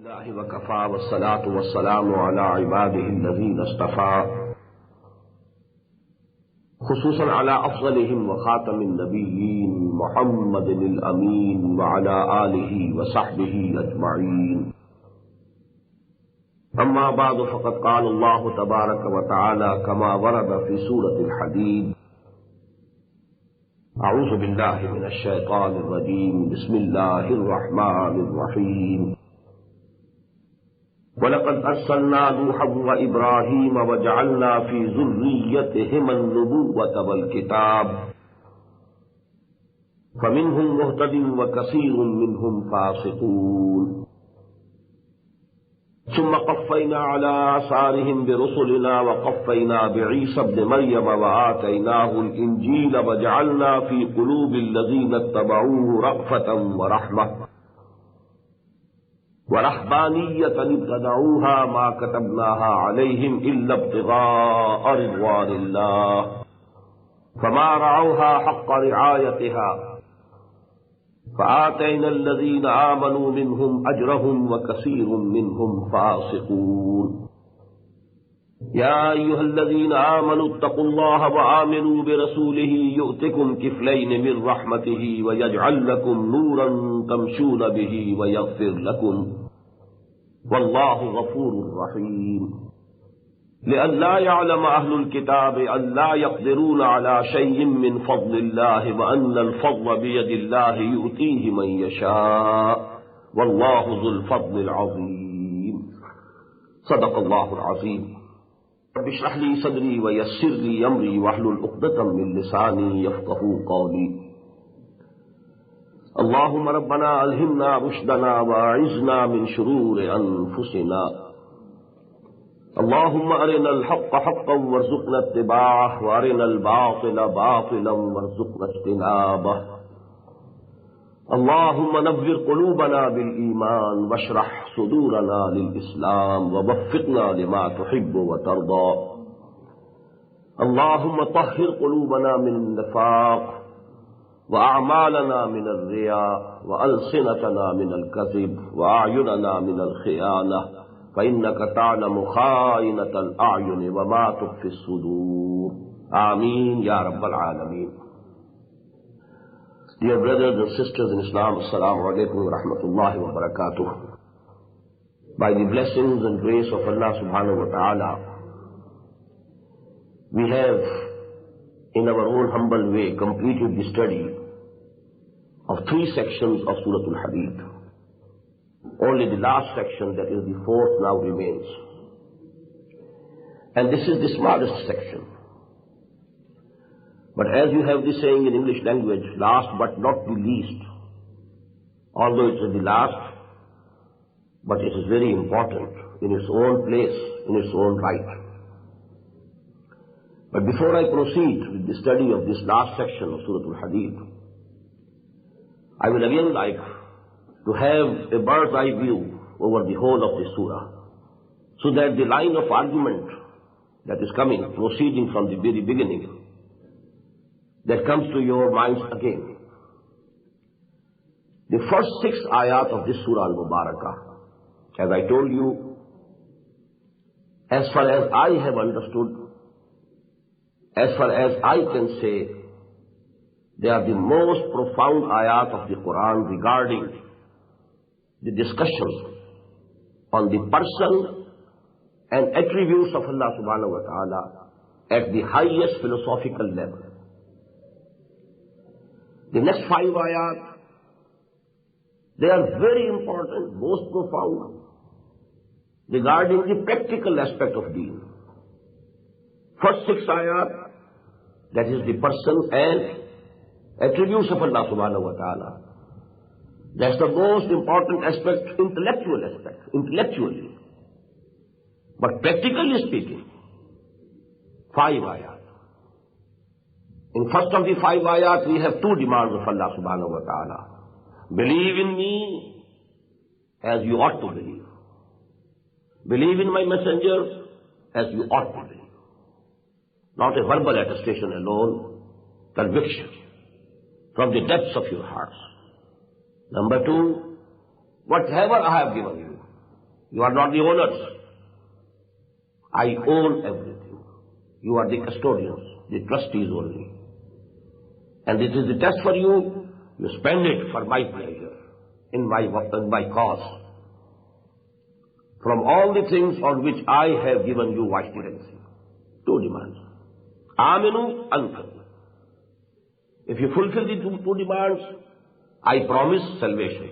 अल्हम्दुलिल्लाहि व कफ़ा वस्सलातु वस्सलामु अला इबादिहि अल्लज़ीना इस्तफ़ा खुसूसन अला अफ़ज़लिहिम व ख़ातमिन नबिय्यीन मुहम्मदिनिल अमीन व अला आलिहि व सहबिहि अजमईन। अम्मा बादु फ़क़द क़ाल अल्लाहु तबारक व तआला कमा वरद फ़ी सूरतिल हदीद। अऊज़ु बिल्लाहि मिनश शैतानिर रजीम। बिस्मिल्लाहिर रहमानिर रहीम। वलक़द अर्सलना नूहन व इब्राहीम व जअलना फ़ी ज़ुर्रिय्यतिहिमा अन्नुबुव्वत वल किताब फ़मिन्हुम मुहतदिन व कसीरुम मिन्हुम फ़ासिक़ून। सुम्मा क़फ़्फ़यना अला आसारिहिम बिरुसुलिना व क़फ़्फ़यना बिईसा इब्न मर्यम व आतैनाहुल इंजील व जअलना फ़ी क़ुलूबिल लज़ीना इत्तबऊहु रअफ़तन व रहमह व रहबानिय्यतन इब्तदऊहा मा कतबनाहा अलैहिम इल्ला इब्तिग़ाअ रिज़वानिल्लाह फमा रअऊहा हक़्क़ रिआयतिहा फ़आतैना अल्लज़ीना आमनू मिन्हुम अजरहुम व कसीरुम मिन्हुम फ़ासिक़ून। या अय्युहल्लज़ीना आमनू इत्तक़ुल्लाह व आमिनू बिरसूलिही युअतिकुम किफ़लैनि मिन रहमतिही व यजअल लकुम नूरन तमशून बिही व यग़फ़िर लकुम वल्लाहु गफ़ूरुर रहीम। लिअल्ला यअलम अहलुल किताब अल्ला यक़दिरून अला शैइन मिन फ़ज़लिल्लाहि व अन्नल फ़ज़्ल बियदिल्लाहि युअतीहि मन यशा वल्लाहु ज़ुल फ़ज़्लिल अज़ीम। सदक़ल्लाहुल अज़ीम। रब्बि इश्रह ली सदरी व यस्सिर ली अमरी वहलुल उक़दतम मिन लिसानी यफ़क़हू क़ौली। अल्लाहुम्मा रब्बना अल्हिमना रुश्दना व अइज़ना मिन शुरूरि अनफुसिना। अल्लाहुम्मा अरिनल हक़्क़ हक़्क़न वरज़ुक़ना इत्तिबाअह व अरिनल बातिला बातिलन वरज़ुक़ना इज्तिनाबह। अल्लाहुम्मा नव्विर क़ुलूबना बिल ईमान वश्रह सुदूरना लिल इस्लाम व वफ़्फ़िक़ना लिमा तुहिब्बु व तर्दा। अल्लाहुम्मा तह्हिर क़ुलूबना मिन निफ़ाक़ व अअमालना मिनर रिया व अलसिनतना मिनल कज़िब व अयुनना मिनल ख़ियानह फ़इन्नका तअलमु ख़ाइनतल अयुन व मा तुख़फ़िस सुदूर। आमीन या रब्बल आलमीन। Dear brothers and sisters in Islam, Assalamu alaikum wa rahmatullahi wa barakatuh. By the blessings and grace of Allah subhanahu wa ta'ala, we have in our own humble way completed the study of 3 sections of Surah Al-Hadid. Only the last section, that is the 4th, now remains. And this is the smallest section. But as you have the saying in English language, last but not the least, although it is the last, but it is very important in its own place, in its own right. But before I proceed with the study of this last section of Surah Al-Hadid, I will again like to have a bird's eye view over the whole of this surah, so that the line of argument that is coming, proceeding from the very beginning, that comes to your minds again. The first 6 ayat of this surah al-Mubarakah, as I told you, as far as I have understood, as far as I can say, they are the most profound ayat of the Quran regarding the discussion on the person and attributes of Allah subhanahu wa ta'ala at the highest philosophical level. The next 5 ayat, they are very important, most profound, regarding the practical aspect of deen. First 6 ayat, that is the person and attributes of Allah subhanahu wa ta'ala. That's the most important aspect, intellectually. But practically speaking, 5 ayat. In first of the 5 ayat, we have 2 demands of Allah subhanahu wa ta'ala. Believe in me as you ought to believe. Believe in my messenger as you ought to believe. Not a verbal attestation alone, conviction from the depths of your hearts. Number 2, whatever I have given you, You are not the owners. I own everything. You are the custodians, the trustees only. And this is the test for you. You spend it for my pleasure, in my cause. From all the things on which I have given you vicegerency. Two demands. Aminu Ankar. If you fulfill the two demands, I promise salvation.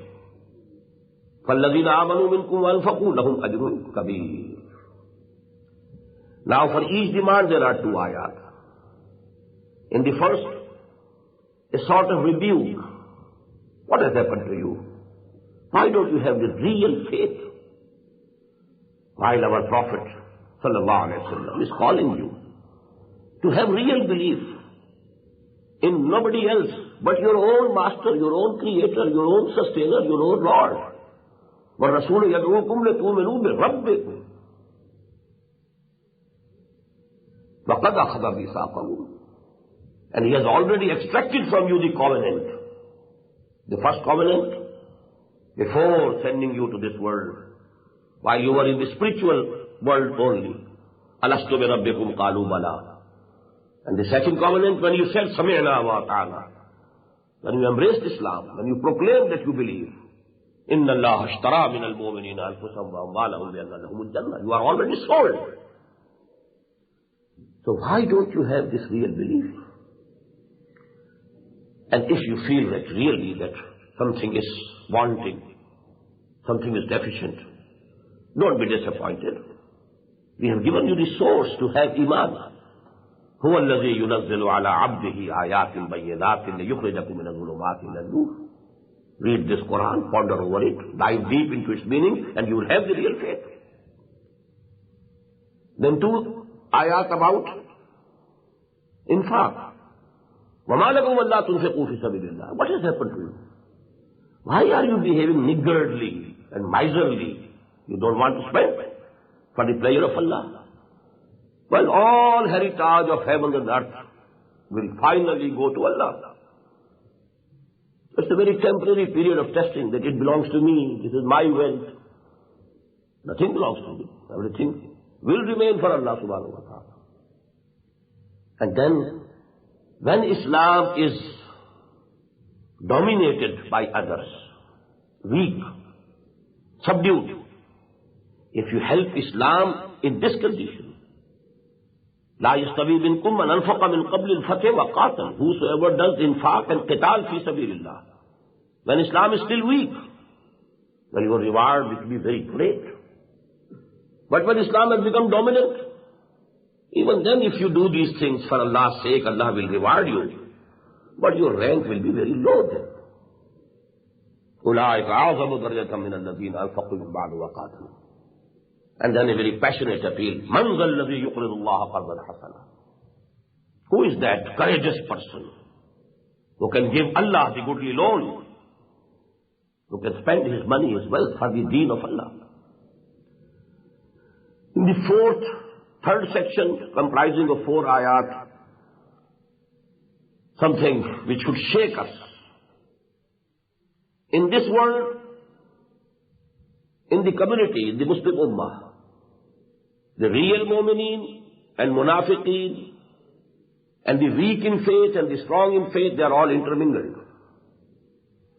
فَالَّذِينَ آمَنُوا مِنْكُمْ وَأَنْفَقُوا لَهُمْ أَجْرٌ كَبِيرٌ. Now for each demand there are two ayat. In the first, a sort of rebuke. What has happened to you? Why don't you have the real faith? While our Prophet ﷺ is calling you to have real belief in nobody else but your own master, your own creator, your own sustainer, your own Lord. وَالرَّسُولُ يَدْعُوكُمْ لِتُؤْمِنُوا بِرَبِّكُمْ وَقَدْ أَخَذَ مِيثَاقَكُمْ. And he has already extracted from you the covenant. The first covenant, before sending you to this world, while you were in the spiritual world only. أَلَسْتُ بِرَبِّكُمْ قَالُوا بَلَى. And the second covenant, when you said سَمِعْنَا وَأَطَعْنَا, when you embraced Islam, when you proclaimed that you believe, إِنَّ اللَّهَ اشْتَرَى مِنَ الْمُؤْمِنِينَ أَنفُسَهُمْ وَأَمْوَالَهُم بِأَنَّ لَهُمُ الْجَنَّةَ. You are already sold. So why don't you have this real belief? And if you feel that really that something is wanting, something is deficient, don't be disappointed. We have given you the source to have iman. هو الذي ينزل على عبده آيات بينات ليخرجكم من الظلمات إلى النور. Read this Quran, ponder over it, dive deep into its meaning, and you will have the real faith. Then two ayat about infaq. وَمَا لَكُمْ أَلَّا تُنْفِقُوا فِي سَبِيلِ اللَّهِ. What has happened to you? Why are you behaving niggardly and miserly? You don't want to spend for the pleasure of Allah. Well, all heritage of heaven and earth will finally go to Allah. It's a very temporary period of testing that it belongs to me, this is my wealth. Nothing belongs to me. Everything will remain for Allah subhanahu wa ta'ala. And then, when Islam is dominated by others, weak, subdued, if you help Islam in this condition, لا يستوي منكم من أنفق من قبل الفتح وقاتل. Whosoever does infaq and qital fi sabilillah. When Islam is still weak, well, your reward will be very great. But when Islam has become dominant, even then if you do these things for Allah's sake, Allah will reward you. But your rank will be very low then. أولئك أعظم درجة من الذين أنفقوا من بعد وقاتلوا. And then a very passionate appeal. مَنْ ذَا الَّذِي يُقْرِضُ اللَّهَ قَرْضًا حَسَنًا. Who is that courageous person who can give Allah the goodly loan, who can spend his money, his wealth for the deen of Allah? In the third section, comprising of 4 ayat, something which should shake us. In this world, in the community, in the Muslim Ummah, the real mu'mineen and munafiqeen and the weak in faith and the strong in faith, they are all intermingled.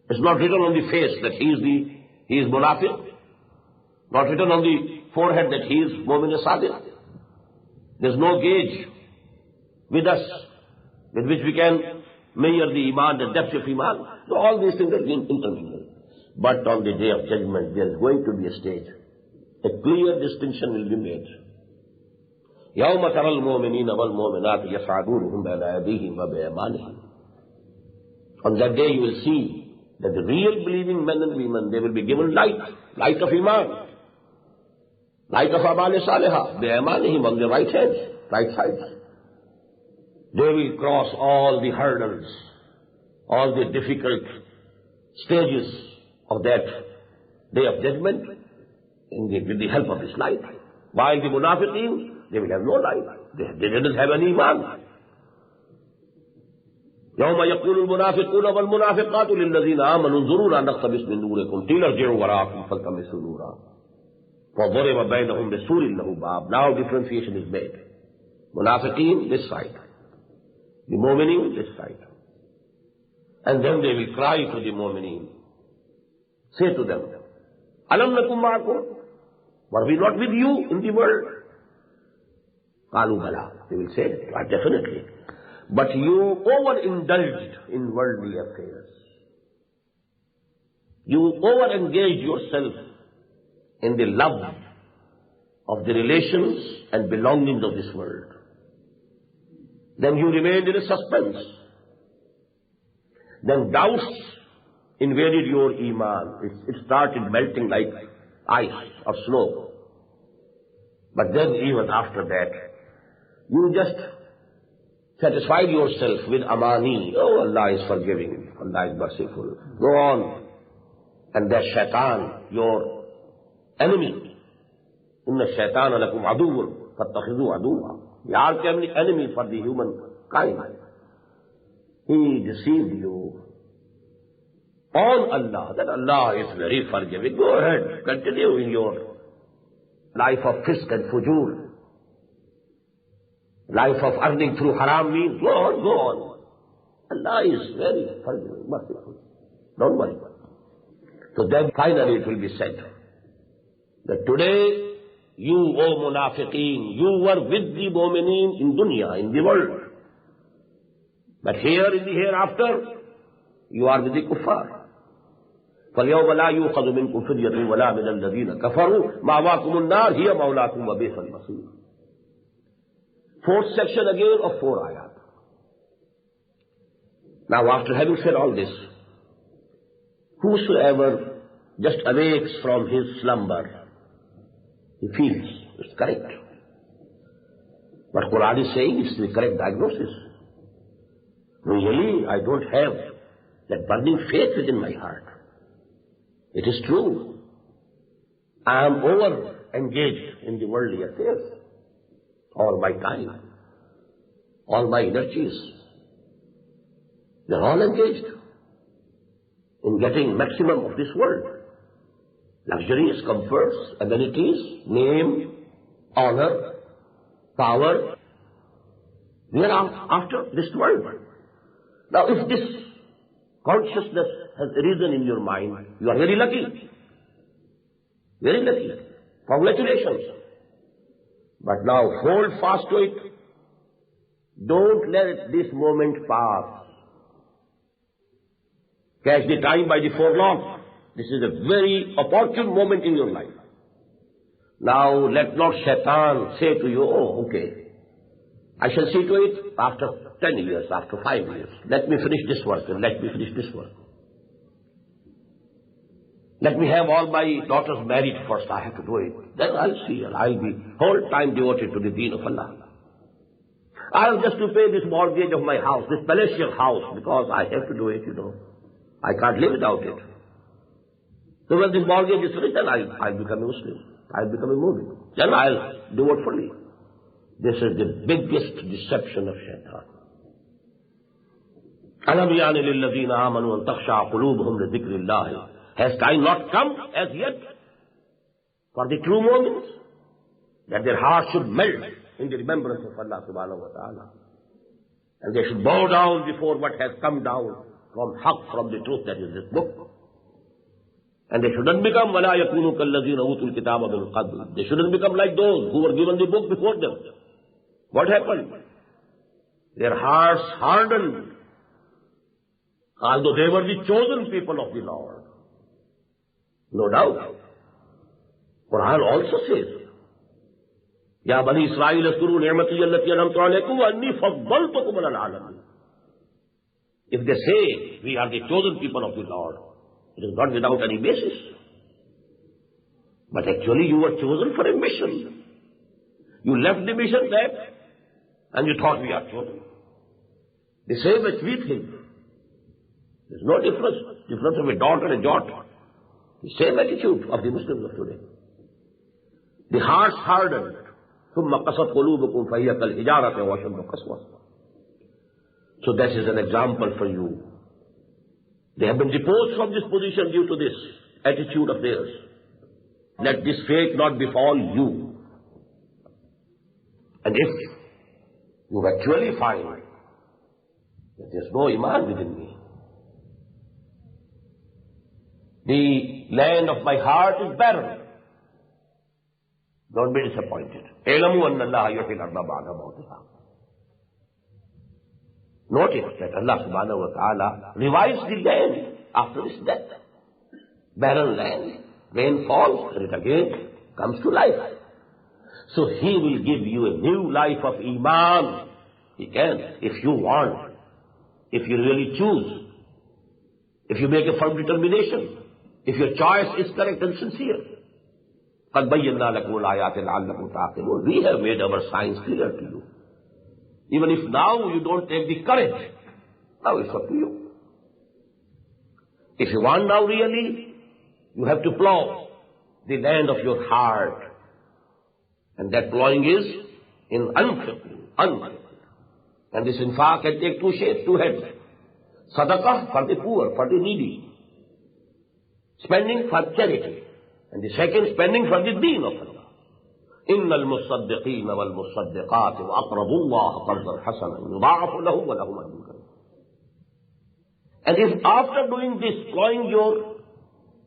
It's not written on the face that he is munafiq, not written on the forehead that he is mu'min sadiq. There's no gauge with us with which we can measure the iman, the depth of iman. So all these things are intermingled. But on the day of judgment, there is going to be a stage. A clear distinction will be made. يَوْمَ تَرَى الْمُؤْمِنِينَ وَالْمُؤْمِنَاتِ يَسْعَدُونَ بِأَيْدِيهِمْ وَبِأَيْمَانِهِمْ. On that day you will see that the real believing men and women, they will be given light of iman, light of amal salihah, بِأَيْمَانِهِمْ, on their right hands, right sides. They will cross all the hurdles, all the difficult stages of that day of judgment with the help of this light. While the munafiqeen, they will have no light. They didn't have any iman. يَوْمَ يَقُولُ الْمُنَافِقُونَ وَالْمُنَافِقَاتُ لِلَّذِينَ آمَنُوا انظُرُونَا نَقْتَبِسْ مِنْ نُورِكُمْ قِيلَ ارْجِعُوا وَرَاءَكُمْ فَالْتَمِسُوا نُورًا. فَضُرِبَ بَيْنَهُمْ بِسُورٍ لَهُ بَابٌ. Now differentiation is made. Munafiqeen this side, the mu'mineen this side. And then they will cry to the mu'mineen. Say to them, Alam nakum ma'akum? Were we not with you in the world? Qalu bala. They will say, definitely. But you overindulged in worldly affairs. You overengaged yourself in the love of the relations and belongings of this world. Then you remained in a suspense. Then doubts invaded your iman. It started melting like ice or snow. But then even after that, you just satisfied yourself with amani. Oh, Allah is forgiving. Allah is merciful. Go on. And that shaitan, your enemy. Inna shaitana lakum aduwwun fattakhidhu aduwwa. The ultimate enemy for the humankind. He deceived you. On Allah, that Allah is very forgiving. Go ahead, continue in your life of fisk and fujur. Life of earning through haram means. Go on, go on. Allah is very forgiving, merciful. Don't worry. So then finally it will be said that today you, O munafiqeen, you were with the mu'mineen in dunya, in the world. But here in the hereafter, you are with the kuffar. فَالْيَوْمَ لَا يُؤْخَذُ مِنْكُمْ فِدْيَةٌ وَلَا مِنَ الَّذِينَ كَفَرُوا مَأْوَاكُمُ النَّارُ هِيَ مَوْلَاكُمْ وَبِئْسَ الْمَصِيرُ. Fourth section again of 4 ayat. Now after having said all this, whosoever just awakes from his slumber, he feels it's correct. But Quran is saying it's the correct diagnosis. Really, I don't have that burning faith within my heart. It is true. I am over-engaged in the worldly affairs. All my time, all my energies, they're all engaged in getting maximum of this world. Luxurious comforts, amenities, name, honor, power. We are after this world. Now if this consciousness has arisen in your mind, you are very lucky. Very lucky. Congratulations. But now hold fast to it. Don't let this moment pass. Catch the time by the forelock. This is a very opportune moment in your life. Now let not shaitan say to you, oh, okay, I shall see to it after 10 years, after 5 years. Let me finish this work and let me finish this work. Let me have all my daughters married first. I have to do it. Then I'll see. I'll be whole time devoted to the deen of Allah. I have just to pay this mortgage of my house, this palatial house, because I have to do it, you know. I can't live without it. So when this mortgage is finished, then I'll become a Muslim. I'll become a Muslim. Then I'll do it fully. This is the biggest deception of shaitan. أَلَمْ يَعْنِ لِلَّذِينَ آمَنُوا أَن تَخْشَعَ قُلُوبُهُمْ لِذِكْرِ اللَّهِ. Has time not come as yet for the true moments that their hearts should melt in the remembrance of Allah subhanahu wa ta'ala, and they should bow down before what has come down from haqq, from the truth that is this book, and they shouldn't become وَلَا يَكُونُوا كَالَّذِينَ أُوتُوا الْكِتَابَ مِنْ قَبْلِ. They shouldn't become like those who were given the book before them. What happened? Their hearts hardened, although they were the chosen people of the Lord. No doubt. Quran also says, Ya Bani Israel askuru ni'mati allati an'amtu alaykum wa anni faddaltukum 'ala al-'alamin. If they say we are the chosen people of the Lord, it is not without any basis. But actually you were chosen for a mission. You left the mission there and you thought we are chosen. The same as we think. There is no difference of a dot and a jot. The same attitude of the Muslims of today. The hearts hardened. ثُمَّ قَسَتْ قُلُوبُكُمْ فَهِيَ كَالْحِجَارَةِ وَأَشَدُّ قَسْوَةً. So that is an example for you. They have been deposed from this position due to this attitude of theirs. let this fate not befall you. And if you actually find that there's no iman within me, the land of my heart is barren, don't be disappointed. اعلموا أن الله يحيي الأرض بعد موتها. Notice that Allah subhanahu wa ta'ala revives the land after its death. Barren land, rain falls and it again comes to life. So He will give you a new life of iman. He can, if you want, if you really choose, if you make a firm determination, if your choice is correct and sincere. قَدْ بَيَّنَّا لَكُمُ الْآيَاتِ لَعَلَّكُمْ تَعْقِلُونَ. We have made our signs clear to you. Even if now you don't take the courage, now it's up to you. If you want now really, you have to plow the land of your heart. And that plowing is in unfit. And this infaq can take two shapes, two heads. Sadaqah for the poor, for the needy. Spending for charity. And the second, spending for the deen of Allah. إِنَّ الْمُصَّدِّقِينَ وَالْمُصَّدِّقَاتِ وَأَقْرَضُوا اللَّهَ قَرْضًا حَسَنًا يُضَاعَفُ لَهُمْ وَلَهُمْ أَجْرٌ كَرِيمٌ. And if after doing this, plowing your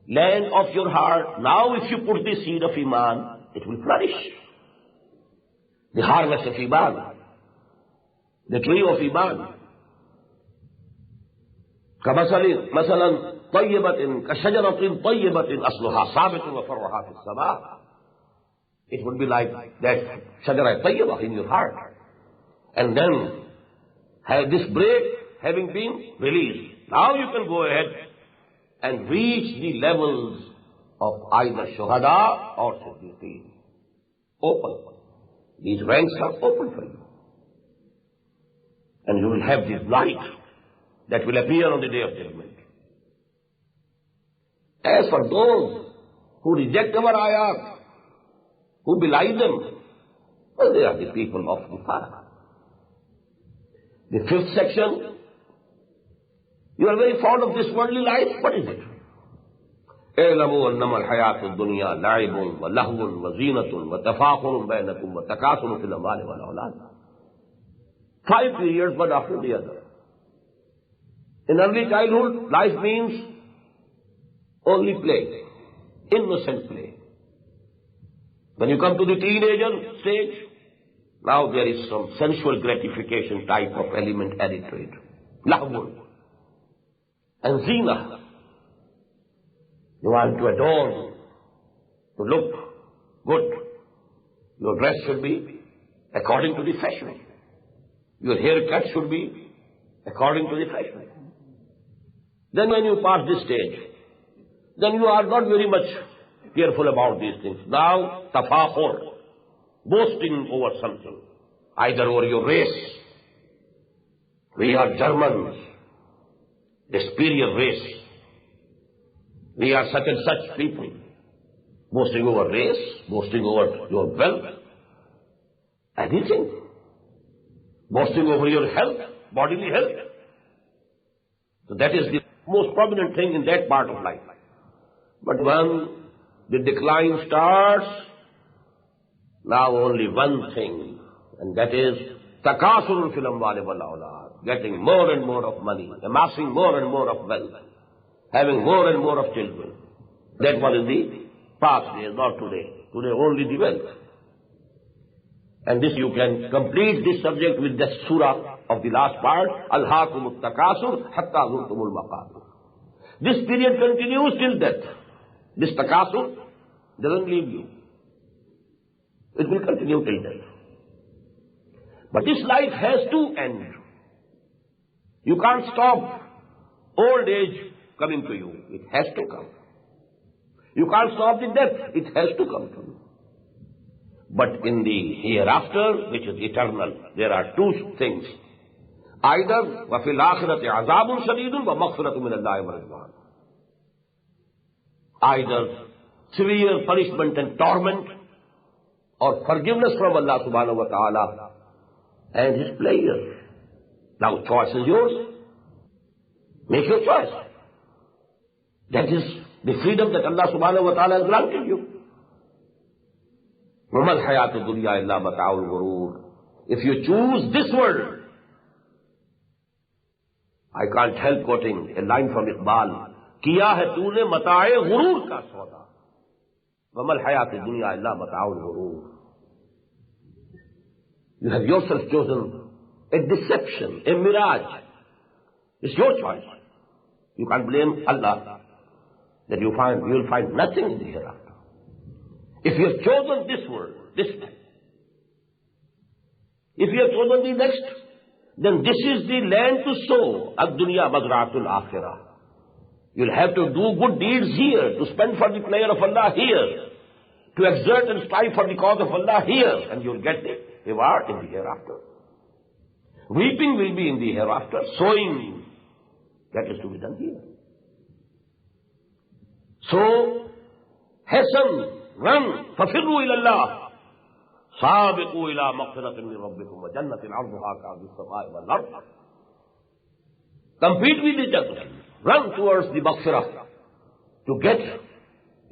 land of your heart, now if you put the seed of iman, it will flourish. The harvest of iman, the tree of iman. مثلا طيبة كشجرة طيبة أصلها ثابت وفرعها في السماء. It would be like that shajara tayyibah in your heart. And then, this break having been released, now you can go ahead and reach the levels of either shuhada or siddiqeen. Open. These ranks are open for you. And you will have this light that will appear on the day of judgment. As for those who reject our ayat, who belie them, well, they are the people of the fire. The fifth section, you are very fond of this worldly life. What is it? اعلموا أنما الحياة الدنيا لعب ولهو وزينة وتفاخر بينكم وتكاثر في الأموال والأولاد. 5 periods, one after the other. In early childhood, life means only play, innocent play. When you come to the teenager stage, now there is some sensual gratification type of element added to it. Lahwun. And zina. You want to adorn, to look good. Your dress should be according to the fashion. Your haircut should be according to the fashion. Then when you pass this stage, then you are not very much careful about these things. Now, tafakhur, boasting over something, either over your race. We are Germans, the superior race. We are such and such people. Boasting over race, boasting over your wealth, anything. Boasting over your health, bodily health. So that is the most prominent thing in that part of life. But when the decline starts, now only one thing, and that is takasurun fil amwali wal awlad, getting more and more of money, amassing more and more of wealth, having more and more of children. That was in the past days, not today. Today only the wealth. And this you can complete this subject with the surah of the last part, Alhaakumut takasur hatta zurtumul maqabir. This period continues till death. This takasur doesn't leave you. It will continue till death. But this life has to end. You can't stop old age coming to you. It has to come. You can't stop the death. It has to come to you. But in the hereafter, which is eternal, there are two things. Either وَفِي الْآخِرَةِ عَذَابٌ شَدِيدٌ وَمَغْفِرَةٌ مِنَ اللَّهِ وَرِضْوَانٌ. Either severe punishment and torment, or forgiveness from Allah subhanahu wa ta'ala and His pleasure. Now choice is yours. Make your choice. That is the freedom that Allah subhanahu wa ta'ala has granted you. وَمَا الْحَيَاةُ الدُّنْيَا إِلَّا مَتَاعُ الْغُرُورِ. If you choose this world, I can't help quoting a line from Iqbal, किया है तूने मताए गुरूर का सौदा, وَمَا الْحَيَاةُ الدُّنْيَا إِلَّا مَتَاعُ الْغُرُورِ. You have yourself chosen a deception, a mirage. It's your choice. You can't blame Allah that you will find nothing in the hereafter. If you have chosen this world, this time, if you have chosen the next, then this is the land to sow. Ad-dunya mazra'atul akhirah. You'll have to do good deeds here, to spend for the pleasure of Allah here, to exert and strive for the cause of Allah here, and you'll get the reward in the hereafter. Weeping will be in the hereafter, sowing, that is to be done here. So, hasten, run, fafirru ilallah, sabiqu ila maghfiratin min rabbikum wa jannatin 'arduha ka'ardis samaa'i wal ard. Compete with each other, run towards the maghfirah, to get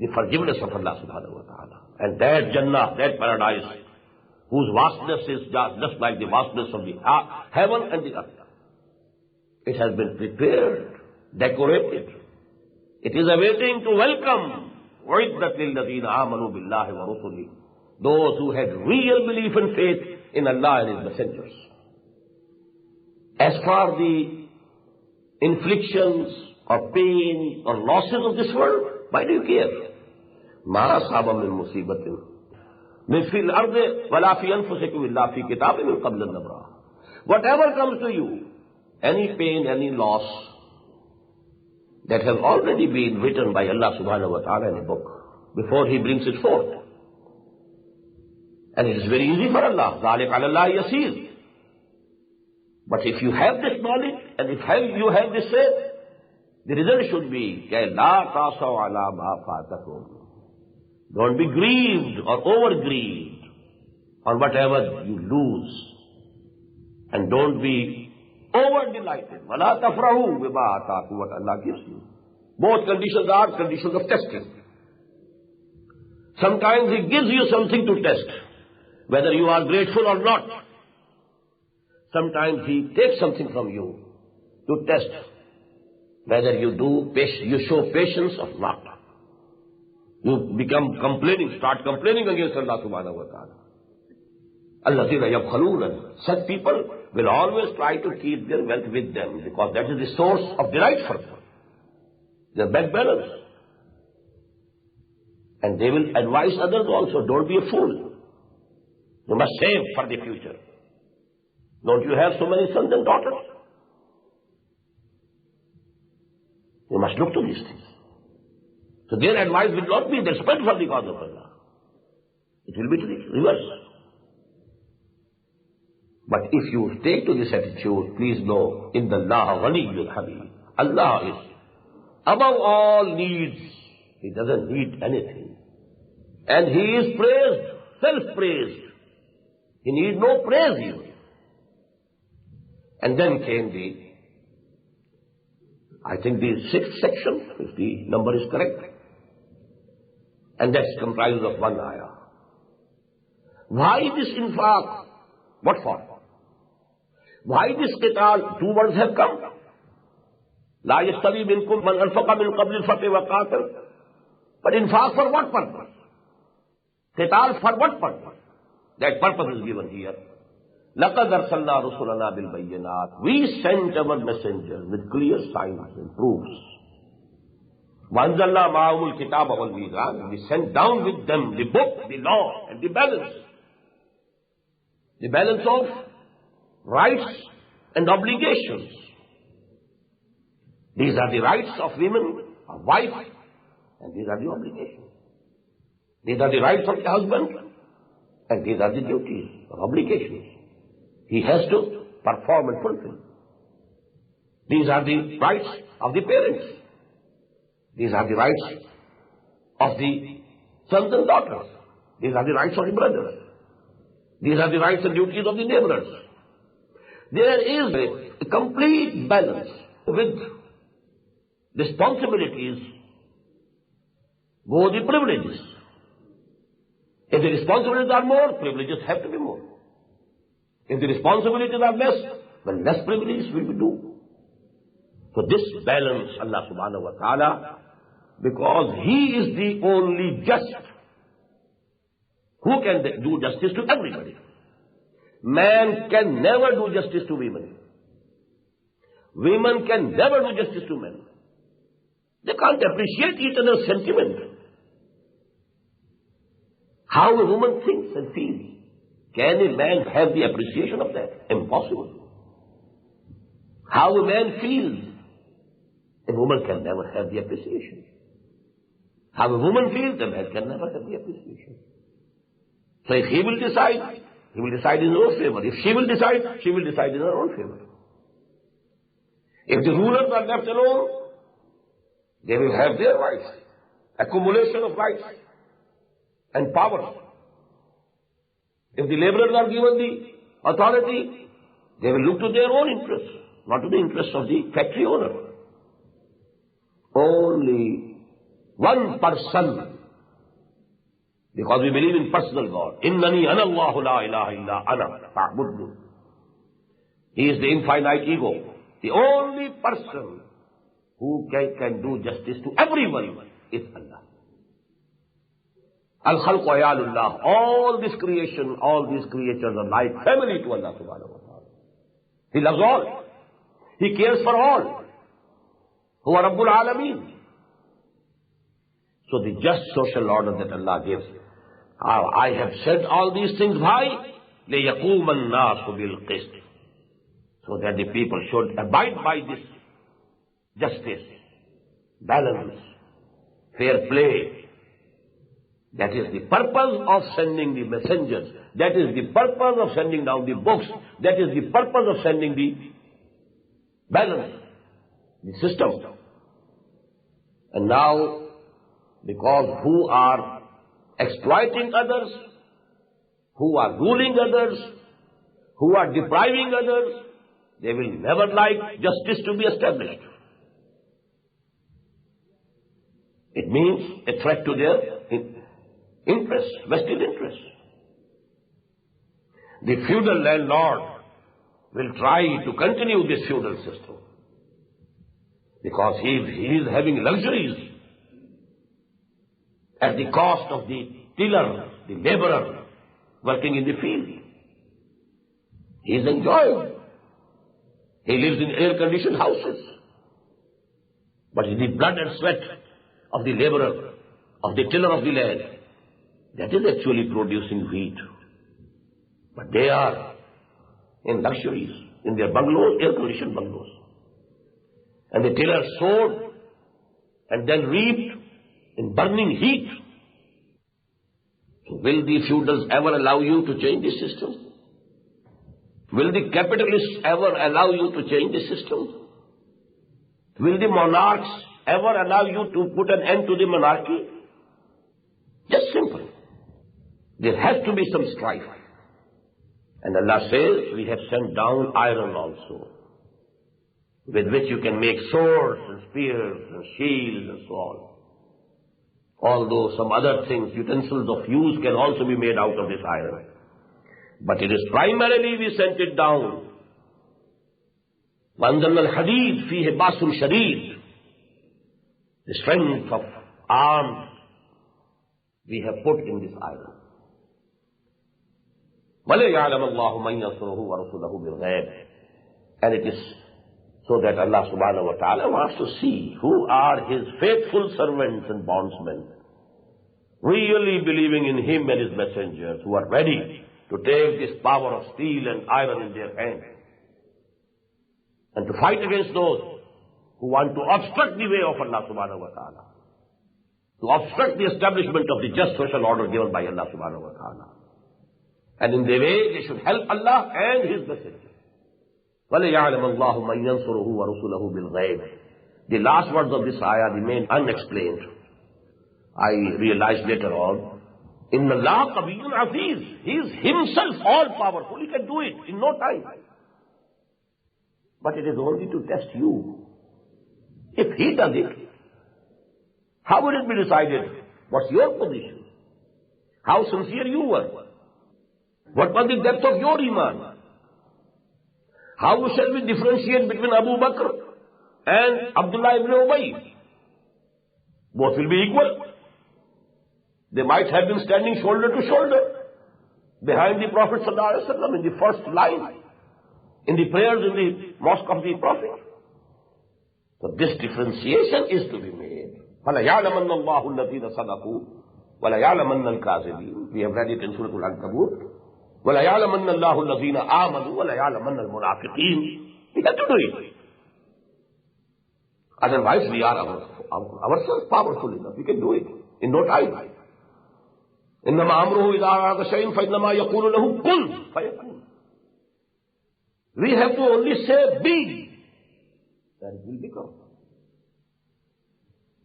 the forgiveness of Allah subhanahu wa ta'ala. And that Jannah, that paradise, whose vastness is just like the vastness of the heaven and the earth. It has been prepared, decorated. It is awaiting to welcome وَعِدَّتْ لِلَّذِينَ آمَنُوا بِاللَّهِ وَرُسُلِهِ, those who had real belief and faith in Allah and His messengers. As for the inflictions or pain or losses of this world, why do you care? مَا أَصَابَ مِن مُّصِيبَةٍ مِّن فِي الْأَرْضِ وَلَا فِي أَنفُسِكُمْ إِلَّا فِي كِتَابٍ مِّن قَبْلِ أَن نَّبْرَأَهَا. Whatever comes to you, any pain, any loss, that has already been written by Allah subhanahu wa ta'ala in a book before He brings it forth. And it is very easy for Allah. ذَلِكَ عَلَى اللَّهِ يَسِيرٌ. But if you have this knowledge and if you have this faith, the result should be لَا تَعْصَوْا عَلَى مَا فَاتَكُمْ. Don't be grieved or over-grieved on whatever you lose. And don't be over-delighted. وَلَا تَفْرَحُوا بِمَا آتَاكُمْ, what Allah gives you. Both conditions are conditions of testing. Sometimes He gives you something to test, whether you are grateful or not. Sometimes He takes something from you to test whether you show patience or not. You become complaining, start complaining against Allah subhanahu wa ta'ala. الَّذِينَ يَبْخَلُونَ. Such people will always try to keep their wealth with them, because that is the source of delight for them. Their bank balance. And they will advise others also, don't be a fool. You must save for the future. Don't you have so many sons and daughters? You must look to these things. So their advice will not be their spend for the cause of Allah. It will be to the reverse. But if you take to this attitude, please know, inna Allah ghaniyyun hamid. Allah is above all needs. He doesn't need anything. And He is praised, self-praised. He needs no praise even. And then came I think the 6th section, if the number is correct. And that's comprised of one ayah. Why this infaq? What for? Why this qital? 2 words have come. لا يستوي منكم من أنفق من قبل الفتح وقاتل. But infaq for what purpose? Qital for what purpose? That purpose is given here. لَقَدْ أَرْسَلْنَا رُسُلَنَا بِالْبَيِّنَاتِ. We sent our messengers with clear signs and proofs. وَأَنزَلْنَا مَعَهُمُ الْكِتَابَ وَالْمِيزَانَ. We sent down with them the book, the law, and the balance. The balance of rights and obligations. These are the rights of women, of wife, and these are the obligations. These are the rights of the husband, and these are the duties or obligations he has to perform and fulfill. These are the rights of the parents. These are the rights of the sons and daughters. These are the rights of the brothers. These are the rights and duties of the neighbors. There is a complete balance with responsibilities, go the privileges. If the responsibilities are more, privileges have to be more. If the responsibilities are less, then less privileges will be due. So this balance, Allah subhanahu wa ta'ala, because He is the only just, who can do justice to everybody. Man can never do justice to women. Women can never do justice to men. They can't appreciate each other's sentiment. How a woman thinks and feels. Can a man have the appreciation of that? Impossible. How a man feels, a woman can never have the appreciation. How a woman feels, a man can never have the appreciation. So if he will decide in his own favor. If she will decide in her own favor. If the rulers are left alone, they will have their rights, accumulation of rights and power. If the laborers are given the authority, they will look to their own interests, not to the interests of the factory owner. Only one person, because we believe in personal God. Innani ana Allahu la ilaha illa ana fa'budni. He is the infinite ego. The only person who can do justice to everyone is Allah. Al-Khalqu Ayalullah. All this creation, all these creatures are like family to Allah subhanahu wa ta'ala. He loves all. He cares for all. Huwa Rabbul Alameen. So the just social order that Allah gives. I have said all these things. Why? لِيَقُومَ النَّاسُ بِالْقِسْطِ. So that the people should abide by this justice, balance, fair play. That is the purpose of sending the messengers. That is the purpose of sending down the books. That is the purpose of sending the balance, the system. And now, because who are exploiting others, who are ruling others, who are depriving others, they will never like justice to be established. It means a threat to their interests, vested interests. The feudal landlord will try to continue this feudal system because he is having luxuries at the cost of the tiller, the laborer working in the field. He is enjoying. He lives in air-conditioned houses. But in the blood and sweat of the laborer, of the tiller of the land, that is actually producing wheat. But they are in luxuries, in their bungalows, air-conditioned bungalows. And the tiller sowed and then reaped in burning heat. So will the feudals ever allow you to change the system? Will the capitalists ever allow you to change the system? Will the monarchs ever allow you to put an end to the monarchy? Just simple. There has to be some strife. And Allah says, we have sent down iron also, with which you can make swords and spears and shields and so on. Although some other things, utensils of use can also be made out of this iron. But it is primarily we sent it down. وَأَنزَلْنَا الْحَدِيدَ فِيهِ بَأْسٌ شَدِيدٌ. The strength of arms we have put in this iron. وَلَيَعْلَمَ اللَّهُ مَنْ يَنْصُرُهُ وَرَسُولَهُ بِالْغَيْبِ. And it is so that Allah subhanahu wa ta'ala wants to see who are His faithful servants and bondsmen, really believing in Him and His messengers, who are ready to take this power of steel and iron in their hands and to fight against those who want to obstruct the way of Allah subhanahu wa ta'ala, to obstruct the establishment of the just social order given by Allah subhanahu wa ta'ala. And in the way they should help Allah and His messenger. وَلَيَعْلَمَ اللَّهُ مَنْ يَنْصُرُهُ وَرُسُلَهُ بِالْغَيْبِ. The last words of this ayah remain unexplained. I realized later on, إِنَّ اللَّهَ قَوِيٌّ عَزِيزٌ. He is Himself all-powerful. He can do it in no time. But it is only to test you. If He does it, how will it be decided? What's your position? how sincere you were. What was the depth of your iman? How shall we differentiate between Abu Bakr and Abdullah ibn Ubay? Both will be equal. They might have been standing shoulder to shoulder behind the Prophet ﷺ in the first line, in the prayers in the mosque of the Prophet. So this differentiation is to be made. فَلَيَعْلَمَنَّ اللَّهُ الَّذِينَ صَدَقُوا وَلَيَعْلَمَنَّ الْكَاذِبِينَ. We have read it in Surah Al-Ankabut. وَلَيَعْلَمَنَّ اللَّهُ الَّذِينَ آمَنُوا وَلَيَعْلَمَنَّ الْمُنَافِقِينَ. We have to do it. Otherwise we are ourselves powerful enough. We can do it in no time. إنما أمره إذا أراد شيئا فإنما يقول له كن فيكون. We have to only say be, that it will become.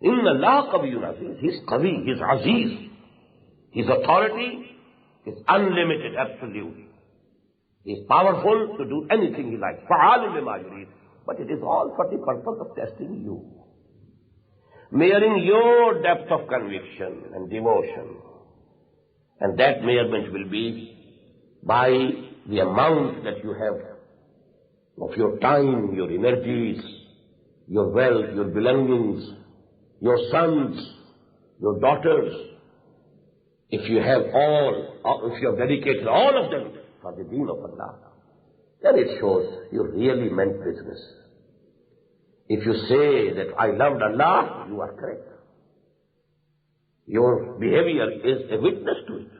إن الله قوي عزيز. He is قوي, he is aziz. His authority is unlimited, absolute. He is powerful to do anything he likes. فعال لما يريد. But it is all for the purpose of testing you, measuring your depth of conviction and devotion. And that measurement will be by the amount that you have of your time, your energies, your wealth, your belongings, your sons, your daughters. If you have if you have dedicated all of them for the deen of Allah, then it shows you really meant business. If you say that I loved Allah, you are correct. Your behavior is a witness to it.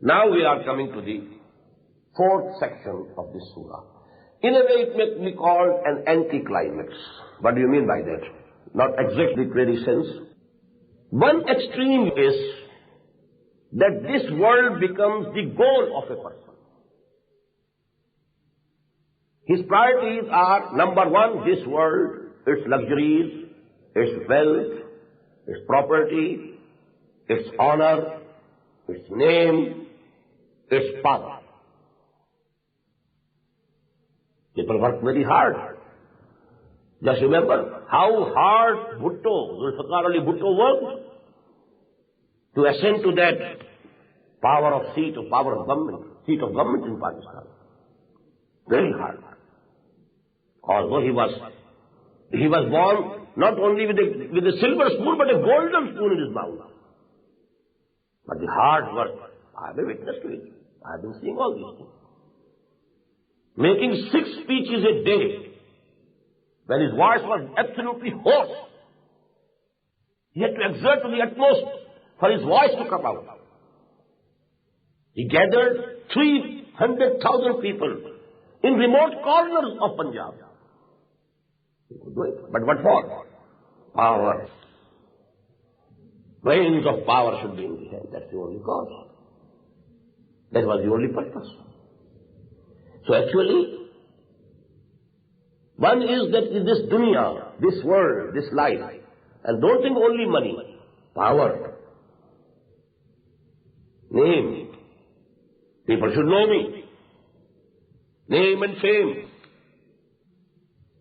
Now we are coming to the fourth section of this surah. In a way it may be called an anticlimax. What do you mean by that? Not exactly literary sense. One extreme is that this world becomes the goal of a person. His priorities are, number one, this world, its luxuries, its wealth, its property, its honor, its name, its power. People work very hard. Just remember how hard Zulfikar Ali Bhutto worked to ascend to that seat of government in Pakistan. Very hard. Although he was born not only with a silver spoon, but a golden spoon in his mouth. But the hard work, I have a witness to it. I have been seeing all these things. Making 6 speeches a day, when his voice was absolutely hoarse. He had to exert to the utmost for his voice to come out. He gathered 300,000 people in remote corners of Punjab. He could do it. But what for? Power. Reins of power should be in the hand. That's the only cause. That was the only purpose. So actually, one is that in this dunya, this world, this life, and don't think only money, power, name. People should know me. Name and fame.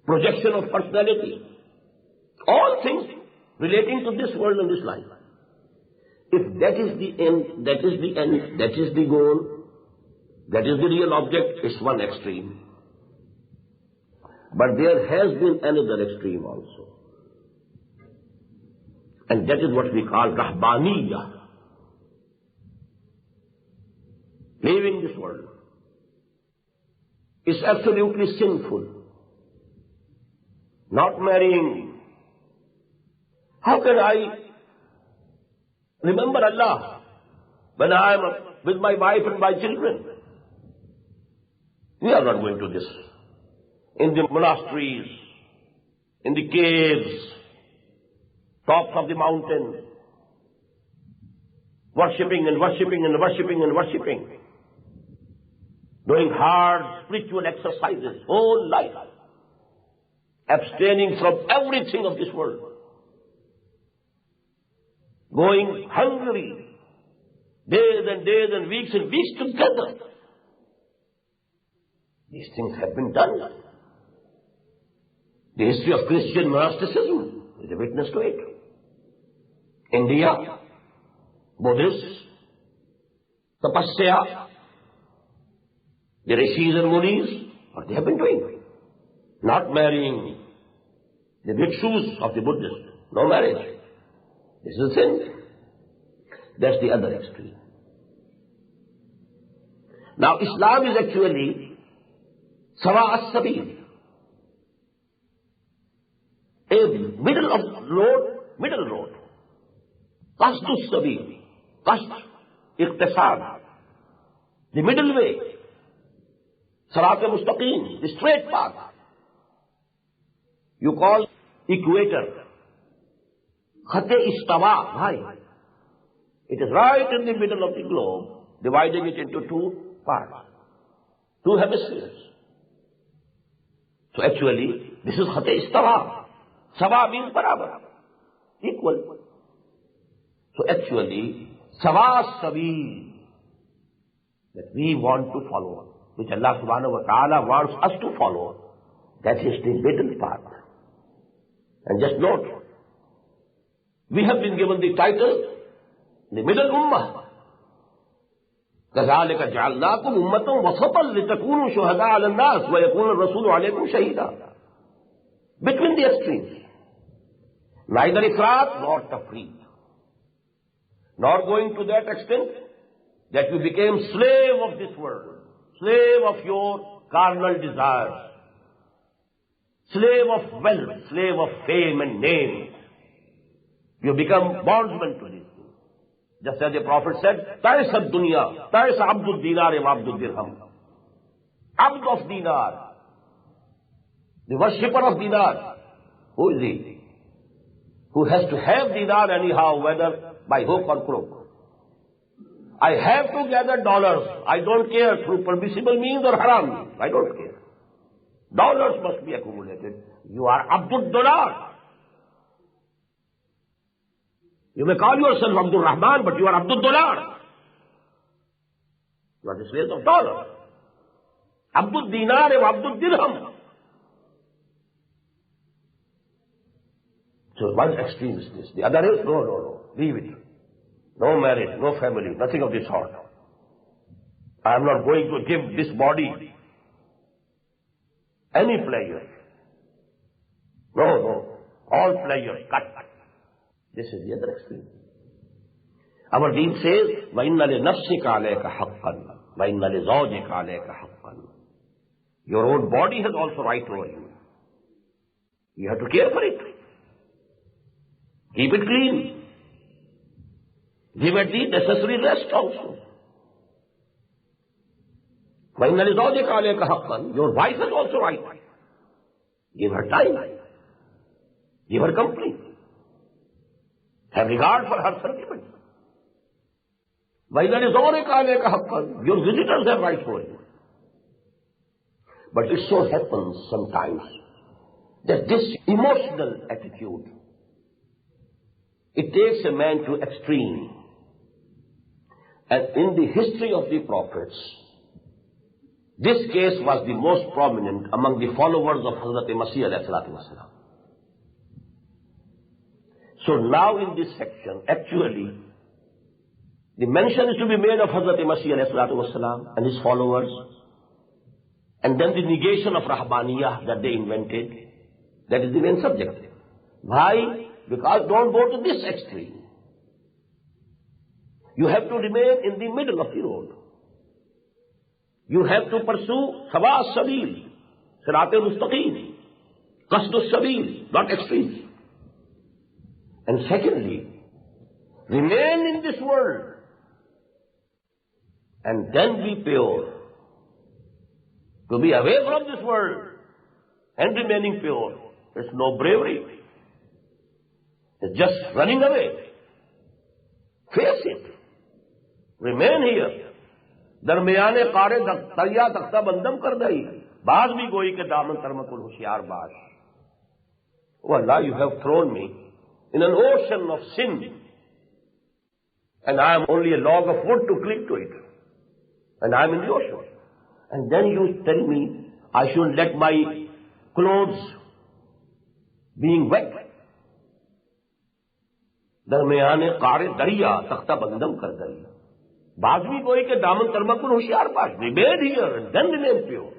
Projection of personality. All things relating to this world and this life. If that is the end, that is the goal, that is the real object, it's one extreme. But there has been another extreme also. And that is what we call Rahbaniyah. Living this world is absolutely sinful. Not marrying. How can I remember Allah when I am with my wife and my children? We are not going to this. In the monasteries, in the caves, tops of the mountains, worshipping and worshipping and worshipping and worshipping, doing hard spiritual exercises, whole life, abstaining from everything of this world, going hungry, days and weeks together. These things have been done. The history of Christian monasticism is a witness to it. India, Buddhists, tapasya, the rishis and munis, what they have been doing. Not marrying the bhikshus of the Buddhists. No marriage. This is a sin. That's the other extreme. Now Islam is actually sawa as-sabil. A middle road. Qasdus sabil. Qasd, iqtisad. The middle way. Sirat-e-mustaqim, the straight path. You call equator. Khat-e-istawa, bhai. It is right in the middle of the globe, dividing it into two parts, two hemispheres. So actually, this is Khat-e-istawa. Sawa means barabar, equal. So actually, sawa sabil, that we want to follow, which Allah subhanahu wa ta'ala wants us to follow, that is the middle path. And just note, we have been given the title, the middle ummah. كَذَلِكَ جَعَلْنَاكُمْ أُمَّةً وَسَطًا لِتَكُونُوا شُهَدَاءَ عَلَى النَّاسِ وَيَكُونَ الرَّسُولُ عَلَيْكُمْ شَهِيدًا. Between the extremes. Neither ifrat nor tafreet. Nor going to that extent that you became slave of this world, slave of your carnal desires, slave of wealth, slave of fame and name. You become bondsman to this. Just as the Prophet said, Ta'is ad-dunya, Ta'is abdul dinar wa abdul dirham. Abd of dinar, the worshipper of dinar. Who is he? Who has to have dinar anyhow, whether by hook or crook. I have to gather dollars. I don't care through permissible means or haram means. I don't care. Dollars must be accumulated. You are Abdul Dollar. You may call yourself Abdul Rahman, but you are Abdul Dollar. You are the slave of dollar. Abdul Dinar and Abdul Dirham. So one extreme is this. The other is, no. Leave it. No marriage, no family, nothing of this sort. I am not going to give this body any pleasure. No. All pleasure, cut. This is the other extreme. Our deen says, وَإِنَّ لِنَفْسِكَ عَلَيْكَ حَقًّا وَإِنَّ لِزَوْجِكَ عَلَيْكَ حَقًّا. Your own body has also right over you. You have to care for it. Keep it clean. Give it the necessary rest also. وَإِنَّ لِزَوْجِكَ عَلَيْكَ حَقًّا. Your wife has also right. Give her time. Give her company. Have regard for her sentiments. وَإِنَّ لِزَوْجِكَ عَلَيْكَ حَقًّا. Your visitors have right for you. But it so happens sometimes that this emotional attitude, it takes a man to extreme. And in the history of the prophets, this case was the most prominent among the followers of Hazrat Masih alayhi salatu wasalam. So now in this section, actually, the mention is to be made of Hazrat Masih alayhi salatu wasalam and his followers, and then the negation of Rahbaniyah that they invented. That is the main subject. Why? Because don't go to this extreme. You have to remain in the middle of the road. You have to pursue sawa sabil, sirat-e-mustaqim, qasdus sabil, not extreme. And secondly, remain in this world and then be pure. To be away from this world and remaining pure, it's no bravery. It's just running away. Face it. Remain here. दरमियाने कारे तरिया तख्ता बंदम कर दई बाज भी गोई के दामन तरमकुल होशियार बाज. Oh Allah, you have thrown me in an ocean of sin, and I am only a log of wood to cling to it, and I am in the ocean. And then you tell me I should let my clothes being wet. दरमियाने कार दरिया तख्ता बंदम कर दरिया बाजमी गोई के दामन तरमकुन होशियार पास remain here and then remain pure.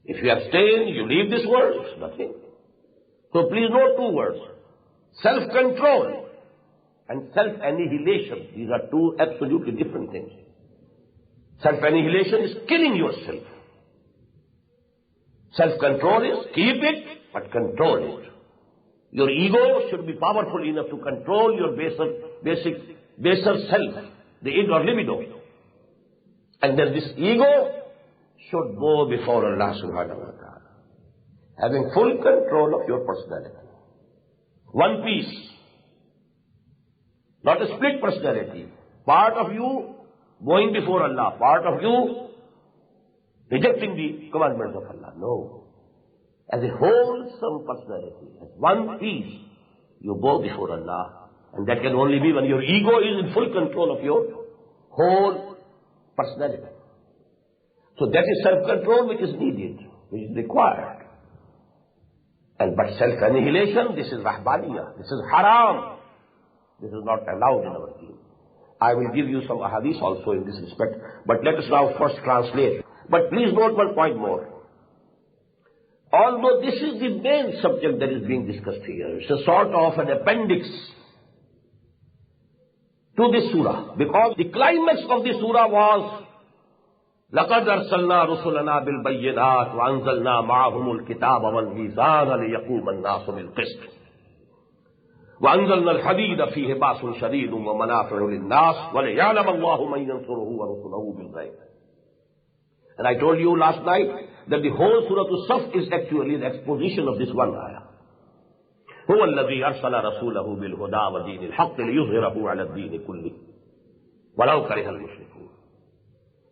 If you abstain, you leave this world, it's nothing. So please note two words: self-control and self-annihilation. These are two absolutely different things. Self-annihilation is killing yourself. Self-control is keep it, but control it. Your ego should be powerful enough to control your baser self, the ego or libido. And then this ego should go before Allah subhanahu wa ta'ala, having full control of your personality. One piece, not a split personality. Part of you going before Allah, part of you rejecting the commandments of Allah. No. As a wholesome personality, as one piece, you go before Allah. And that can only be when your ego is in full control of your whole personality. So that is self-control which is needed, which is required. But self-annihilation, this is rahbaniyah, this is haram. This is not allowed in our deen. I will give you some ahadith also in this respect, but let us now first translate. But please note one point more. Although this is the main subject that is being discussed here, it's a sort of an appendix to this surah, because the climax of the surah was لَقَدْ أَرْسَلْنَا رُسُلَنَا بِالْبَيِّنَاتِ وَأَنزَلْنَا مَعَهُمُ الْكِتَابَ وَالْمِيزَانَ لِيَقُومَ النَّاسُ بِالْقِسْطِ وَأَنزَلْنَا الْحَدِيدَ فِيهِ بَأْسٌ شَدِيدٌ وَمَنَافِعُ لِلنَّاسِ وَلِيَعْلَمَ اللَّهُ مَن يَنصُرُهُ وَرُسُلَهُ بِالْغَيْبِ. And I told you last night that the whole Surah As-Saff is actually the exposition of this one ayah. هُوَ الَّذِي أَرْسَلَ رَسُولَهُ بِالْهُدَى وَدِينِ الْحَقِّ لِيُظْهِرَهُ عَلَى الدِّينِ كُلِّهِ وَلَوْ كَرِهَ الْمُشْرِكُونَ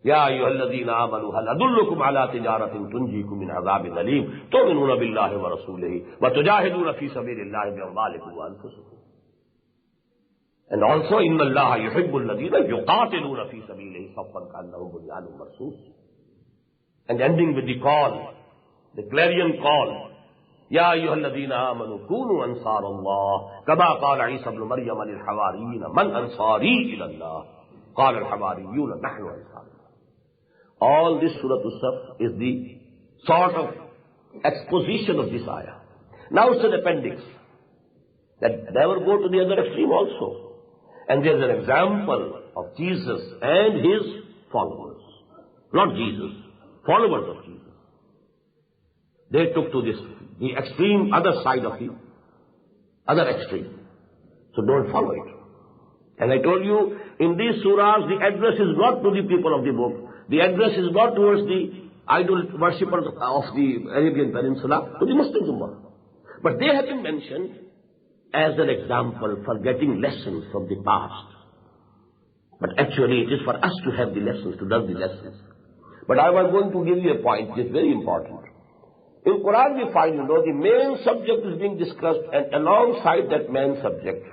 يَا أَيُّهَا الَّذِينَ آمَنُوا هَلْ أَدُلُّكُمْ عَلَى تِجَارَةٍ تُنْجِيكُم مِّنْ عَذَابٍ أَلِيمٍ تُؤْمِنُونَ بِاللَّهِ وَرَسُولِهِ وَتُجَاهِدُونَ فِي سَبِيلِ اللَّهِ بِأَمْوَالِكُمْ وَأَنفُسِكُمْ. And also, إِنَّ اللَّهَ يُحِبُّ الَّذِينَ يُقَاتِلُونَ فِي سَبِيلِهِ صَفًّا كَأَنَّهُمْ بُنْيَانٌ مَرْصُوصٌ. And ending with the call, the clarion call, يا أيها الذين آمنوا كونوا أنصار الله كما قال عيسى ابن مريم للحواريين من أنصاري إلى الله قال الحواريون نحن أنصار الله. All this Surah As-Saff is the sort of exposition of this ayah. Now it's an appendix that never go to the other extreme also. And there's an example of Jesus and his followers. Not Jesus, followers of Jesus. They took to this, the extreme other side of the other extreme. So don't follow it. And I told you, in these surahs, the address is not to the people of the book. The address is not towards the idol worshippers of the Arabian Peninsula, to the Muslim Ummah. But they have been mentioned as an example for getting lessons from the past. But actually, it is for us to have the lessons, to learn the lessons. But I was going to give you a point which is very important. In Quran we find, the main subject is being discussed, and alongside that main subject,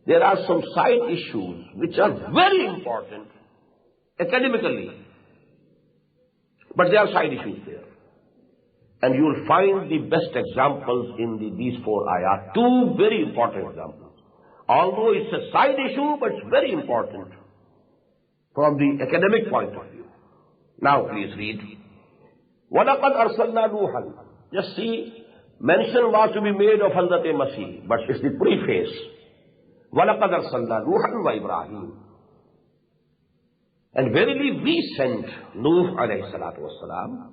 there are some side issues which are very important academically. But there are side issues there. And you will find the best examples in these four ayat. Two very important examples. Although it's a side issue, but it's very important from the academic point of view. Now please read. وَلَقَدْ أَرْسَلْنَا نُوحًا. Just see, mention was to be made of Hazrat Masih, but it's the preface. وَلَقَدْ أَرْسَلْنَا نُوحًا وَإِبْرَاهِيمَ. And verily we sent Nuh alayhi salatu wassalam,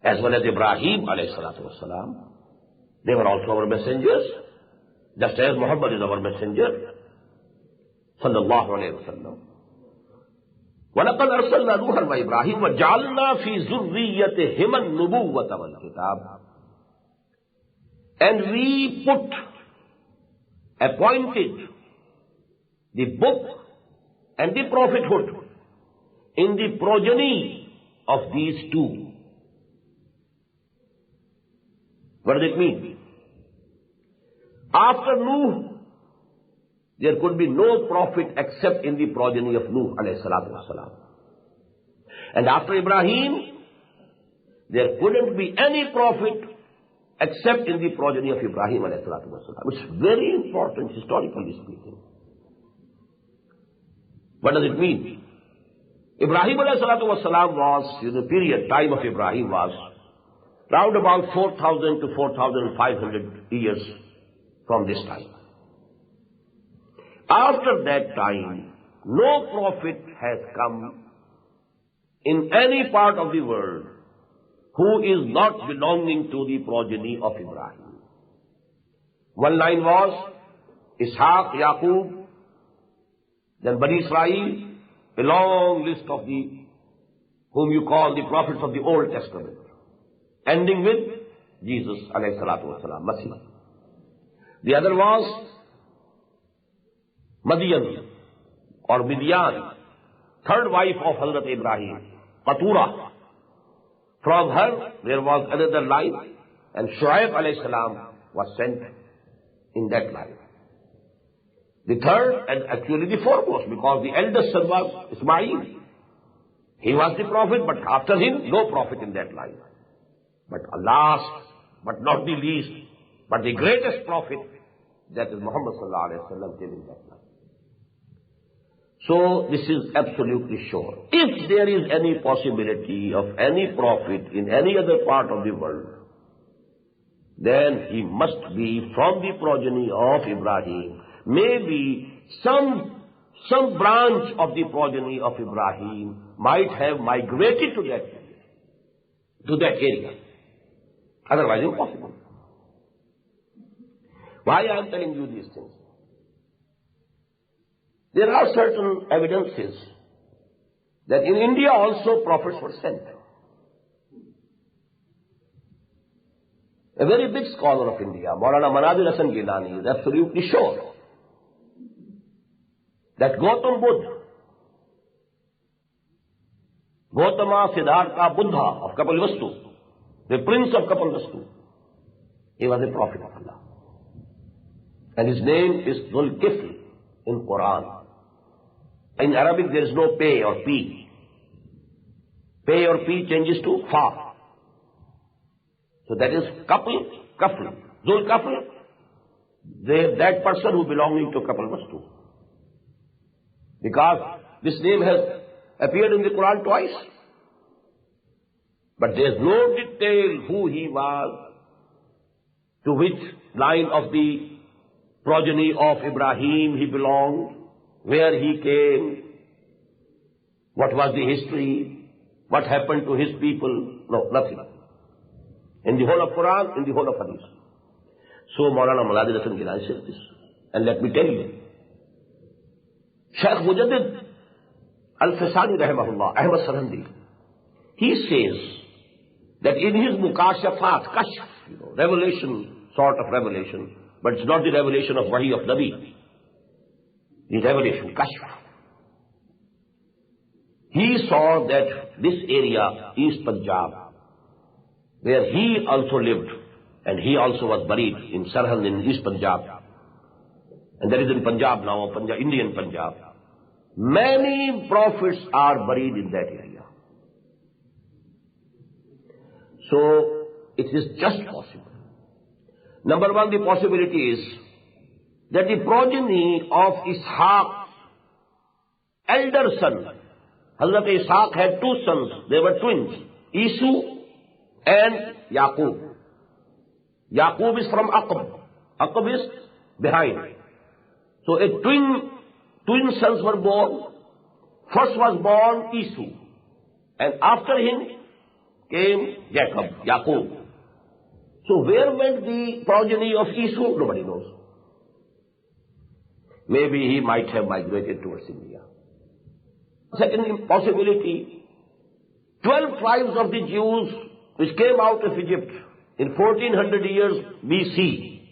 as well as Ibrahim alayhi salatu wassalam. They were also our messengers, just as Muhammad is our messenger, sallallahu alayhi wa sallam. وَلَقَدْ أَرْسَلْنَا نُوحًا وَإِبْرَاهِيمَ وَجَعَلْنَا فِي ذُرِّيَّتِهِمَا النُّبُوَّةَ وَالْكِتَابَ. And we appointed the book and the prophethood in the progeny of these two. What does it mean? After Nuh, there could be no prophet except in the progeny of Nuh alayhi salatu wasalam. And after Ibrahim, there couldn't be any prophet except in the progeny of Ibrahim alayhi salatu wasalam. It's very important historically speaking. What does it mean? Ibrahim alayhi salatu wasalam was, in the period, time of Ibrahim was round about 4,000 to 4,500 years from this time. After that time, no prophet has come in any part of the world who is not belonging to the progeny of Ibrahim. One line was Ishaq, Yaqub, then Bani Israel, a long list of the whom you call the prophets of the Old Testament, ending with Jesus alayhi salatu wasalam, Masih. The other was Madian or Midian, third wife of Hazrat Ibrahim, Qatura. From her there was another line, and Shuaib alayhi salam was sent in that line. The third, and actually the foremost, because the eldest son was Ismail. He was the prophet, but after him, no prophet in that line. But last, but not the least, but the greatest prophet, that is Muhammad sallallahu alayhi wa sallam, came in that line. So this is absolutely sure. If there is any possibility of any prophet in any other part of the world, then he must be from the progeny of Ibrahim. Maybe some branch of the progeny of Ibrahim might have migrated to that area. Otherwise impossible. Why I am telling you these things? There are certain evidences that in India also prophets were sent. A very big scholar of India, Maulana Manazir Hasan Gilani, is absolutely sure that Gautam Buddha, Gautama Siddhartha Buddha of Kapilvastu, the prince of Kapilvastu, he was a prophet of Allah. And his name is Dhul Kifl in Quran. In Arabic there is no pay or P. Pay or P changes to Fa. So that is Kafl. Dhul Kafl, that person who belonging to Kapilvastu. Because this name has appeared in the Quran twice. But there is no detail who he was, to which line of the progeny of Ibrahim he belonged, where he came, what was the history, what happened to his people. No, nothing. In the whole of Quran, in the whole of Hadith. So Maulana Manazir Hasan Gilani said this. And let me tell you, Shaykh Mujaddid Al-Fasani rahimahullah, Ahmad Sarhandi, he says that in his Mukashafat, Kashf, revelation, sort of revelation, but it's not the revelation of Wahi of Nabi, the revelation, Kashf. He saw that this area, East Punjab, where he also lived, and he also was buried in Sarhand in East Punjab, and that is in Punjab now, Indian Punjab. Many prophets are buried in that area. So, it is just possible. Number one, the possibility is that the progeny of Ishaq's elder son, Hazrat Ishaq had two sons, they were twins, Isu and Yaqub. Yaqub is from Aqab. Aqab is behind. So a twin sons were born. First was born Isu, and after him came Jacob, Yaqub. So where went the progeny of Isu? Nobody knows. Maybe he might have migrated towards India. Second possibility, 12 tribes of the Jews which came out of Egypt in 1400 years BC.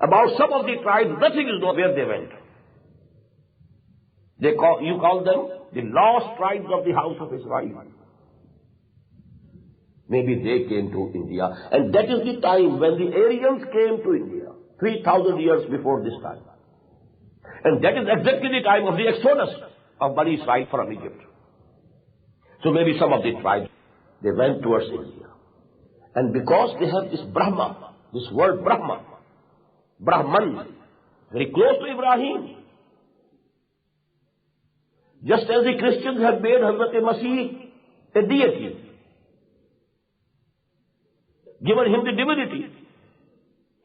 About some of the tribes, nothing is known where they went. You call them the lost tribes of the house of Israel. Maybe they came to India. And that is the time when the Aryans came to India, 3,000 years before this time. And that is exactly the time of the exodus of Bani Israel from Egypt. So maybe some of the tribes, they went towards India. And because they have this Brahma, this word Brahma, Brahman, very close to Ibrahim. Just as the Christians have made Hazrat Masih a deity, given him the divinity.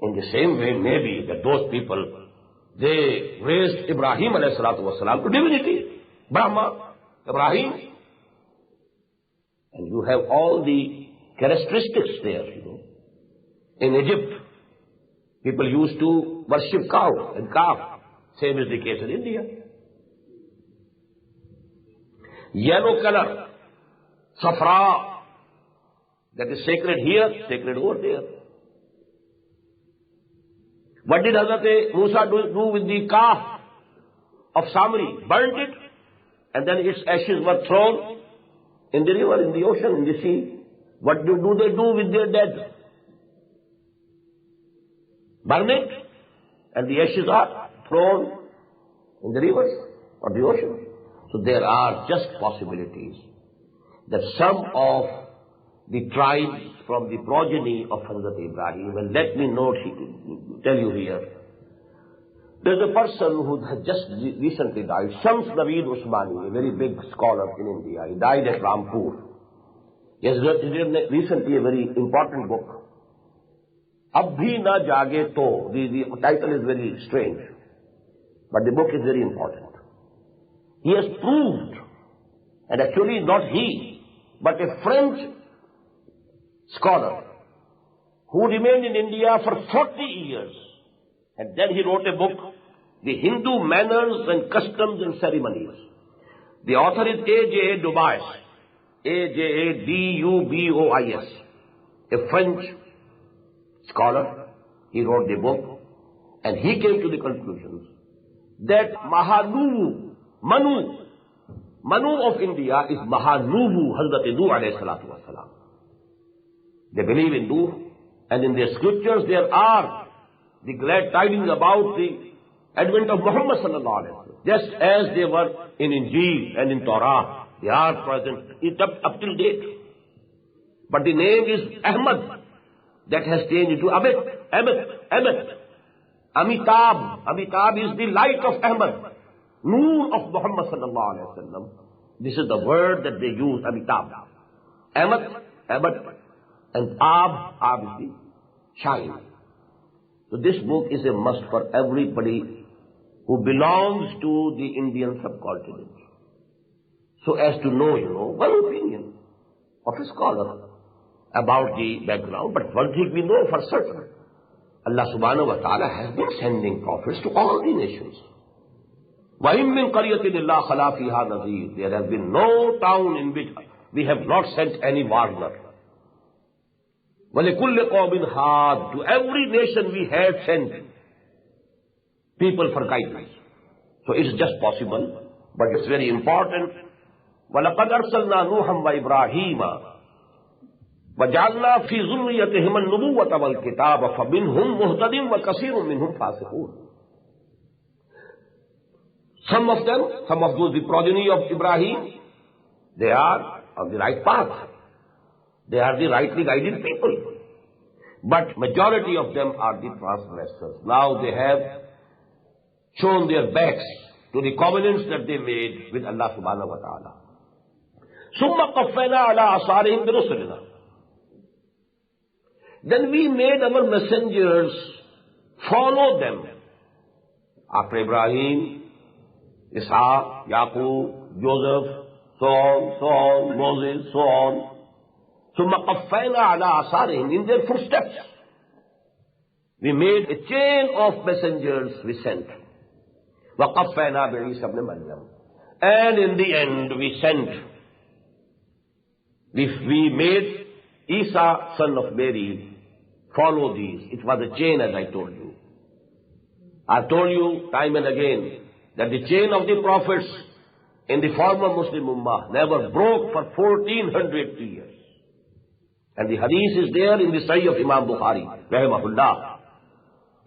In the same way, maybe that those people, they raised Ibrahim alayhi salatu wasalam to divinity. Brahma, Ibrahim. And you have all the characteristics there, In Egypt, people used to worship cow and calf. Same is the case in India. Yellow color, safra, that is sacred here, sacred over there. What did Hazrat Musa do with the calf of Samri? Burnt it, and then its ashes were thrown in the river, in the ocean, in the sea. What do they do with their dead? Burn it, and the ashes are thrown in the rivers or the ocean. So there are just possibilities that some of the tribes from the progeny of Hazrat Ibrahim, and let me tell you here, there's a person who has just recently died, Shams Naveed Usmani, a very big scholar in India. He died at Rampur. He has written recently a very important book. Ab bhi na jage to. The title is very strange, but the book is very important. He has proved, and actually not he, but a French scholar who remained in India for 40 years, and then he wrote a book, The Hindu Manners and Customs and Ceremonies. The author is A.J.A. Dubois, A.J.A. D-U-B-O-I-S, a French scholar. He wrote the book, and he came to the conclusions that Manu of India is Mahanubu Hazrat Nuh alayhi salatu wasalam. They believe in Nuh, and in their scriptures there are the glad tidings about the advent of Muhammad sallallahu alayhi wa sallam. Just as they were in Injil and in Torah, they are present up till date. But the name is Ahmad, that has changed into Amit. Amitabh. Amitabh is the light of Ahmad. Noor of Muhammad sallallahu alayhi wa sallam. This is the word that they use, Amitabh. Ahmad, and Ab is the shine. So this book is a must for everybody who belongs to the Indian subcontinent. So as to know, one opinion of a scholar about the background, but one thing we know for certain, Allah subhanahu wa ta'ala has been sending prophets to all the nations. وَإِن مِّن قَرْيَةٍ إِلَّا خَلَا فِيهَا نَذِيرٌ. There has been no town in which we have not sent any warner. وَلِكُلِّ قَوْمٍ هَادٍ. To every nation we have sent people for guidance. So it's just possible, but it's very important. وَلَقَدْ أَرْسَلْنَا نُوحًا وَإِبْرَاهِيمَ وَجَعَلْنَا فِي ذُرِّيَّتِهِمَا النُّبُوَّةَ وَالْكِتَابَ فَمِنْهُمْ مُهْتَدٍ وَكَثِيرٌ مِّنْهُمْ فَاسِقُونَ. Some of those, the progeny of Ibrahim, they are on the right path. They are the rightly guided people. But majority of them are the transgressors. Now they have shown their backs to the covenants that they made with Allah subhanahu wa ta'ala. ثُمَّ قَفَّيْنَا عَلَىٰ آثَارِهِمْ بِرُسُلِنَا. Then we made our messengers follow them. After Ibrahim, Ishaq, Yaqub, Joseph, so on, Moses, so on. ثُمَّ قَفَّيْنَا عَلَىٰ آثَارِهِمْ. In their footsteps, we made a chain of messengers we sent. وَقَفَّيْنَا بِعِيسَى ابْنِ مَرْيَمَ. And in the end, we sent. We made Isa, son of Mary, follow these. It was a chain, as I told you. I've told you time and again that the chain of the prophets in the former Muslim Ummah never broke for 1400 years. And the hadith is there in the Sahih of Imam Bukhari, rahimahullah.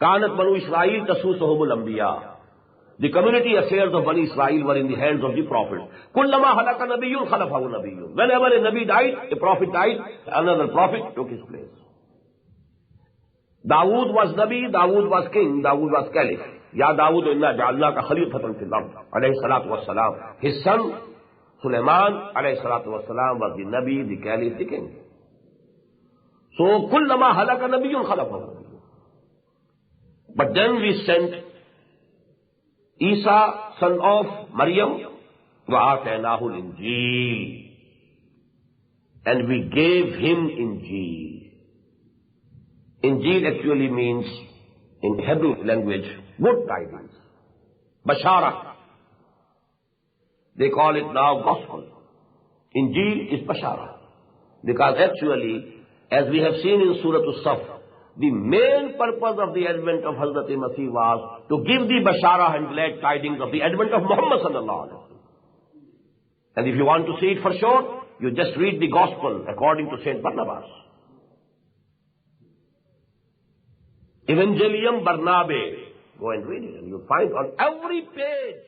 كانت بنو إسرائيل تسوسهم الأنبياء The community affairs of Bani Israel were in the hands of the Prophet. Kullama halaka nabiyyun khalafahu nabiyyun. Whenever a Nabi died, a Prophet died, another Prophet took his place. Dawood was Nabi, Dawood was king, Dawood was caliph. Ya Dawood inna ja'alnaka khalifatan fil ard. Alayhi salatu wassalam. His son, Sulaiman, alayhi salatu wassalam, was the Nabi, the caliph, the king. So, kullama halaka nabiyyun khalafahu. But then we sent Isa, son of Maryam, وَآتَيْنَاهُ الْإِنْجِيلِ, and we gave him Injil. Injil actually means, in Hebrew language, good tidings. Bashara. They call it now gospel. Injil is Bashara. Because actually, as we have seen in Surah As-Saf, the main purpose of the advent of Hazrat Masih was to give the bashara and glad tidings of the advent of Muhammad sallallahu alaihi wasallam. And if you want to see it for sure, you just read the gospel according to Saint Barnabas. Evangelium Barnabe. Go and read it and you'll find on every page